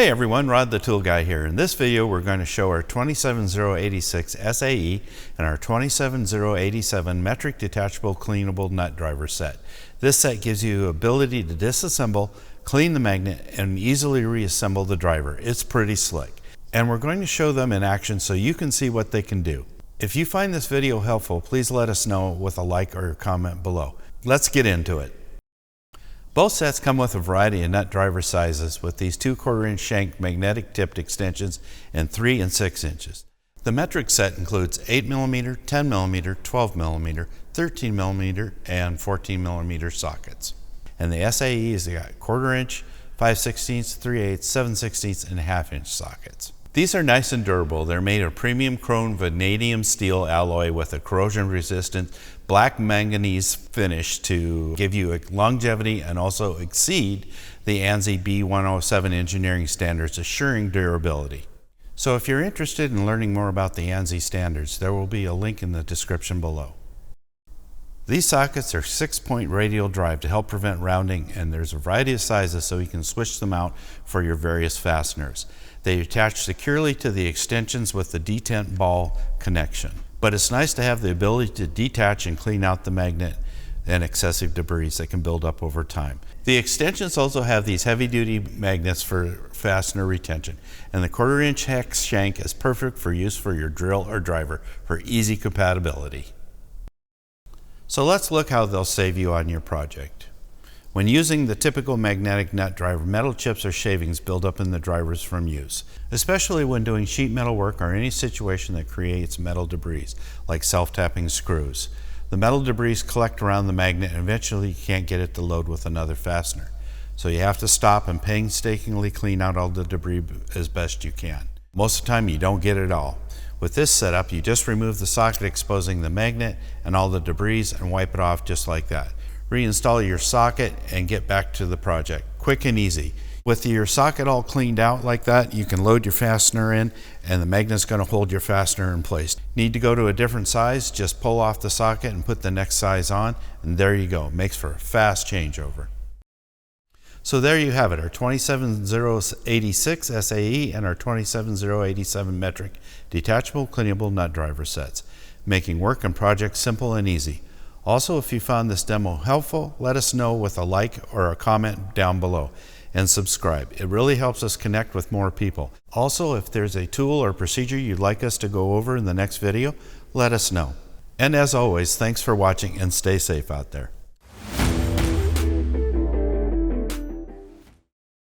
Hey everyone, Rod the Tool Guy here. In this video we're going to show our 27086 SAE and our 27087 metric detachable cleanable nut driver set. This set gives you the ability to disassemble, clean the magnet, and easily reassemble the driver. It's pretty slick. And we're going to show them in action so you can see what they can do. If you find this video helpful, please let us know with a like or a comment below. Let's get into it. Both sets come with a variety of nut driver sizes with these 2/4 inch shank magnetic tipped extensions in 3 and 6 inches. The metric set includes 8mm, 10mm, 12mm, 13mm, and 14mm sockets. And the SAE has got 1/4 inch, 5/16, 3/8, 7/16, and 1/2 inch sockets. These are nice and durable. They're made of premium chrome vanadium steel alloy with a corrosion resistant black manganese finish to give you a longevity and also exceed the ANSI B107 engineering standards, assuring durability. So if you're interested in learning more about the ANSI standards, there will be a link in the description below. These sockets are 6-point radial drive to help prevent rounding, and there's a variety of sizes so you can switch them out for your various fasteners. They attach securely to the extensions with the detent ball connection. But it's nice to have the ability to detach and clean out the magnet and excessive debris that can build up over time. The extensions also have these heavy-duty magnets for fastener retention, and the 1/4 inch hex shank is perfect for use for your drill or driver for easy compatibility. So let's look how they'll save you on your project. When using the typical magnetic nut driver, metal chips or shavings build up in the drivers from use, especially when doing sheet metal work or any situation that creates metal debris, like self-tapping screws. The metal debris collect around the magnet and eventually you can't get it to load with another fastener. So you have to stop and painstakingly clean out all the debris as best you can. Most of the time you don't get it all. With this setup, you just remove the socket exposing the magnet and all the debris and wipe it off just like that. Reinstall your socket and get back to the project. Quick and easy. With your socket all cleaned out like that, you can load your fastener in and the magnet's going to hold your fastener in place. Need to go to a different size? Just pull off the socket and put the next size on, and there you go. Makes for a fast changeover. So there you have it, our 27086 SAE and our 27087 metric detachable cleanable nut driver sets, making work and projects simple and easy. Also, if you found this demo helpful, let us know with a like or a comment down below, and subscribe. It really helps us connect with more people. Also, if there's a tool or procedure you'd like us to go over in the next video, let us know. And as always, thanks for watching and stay safe out there.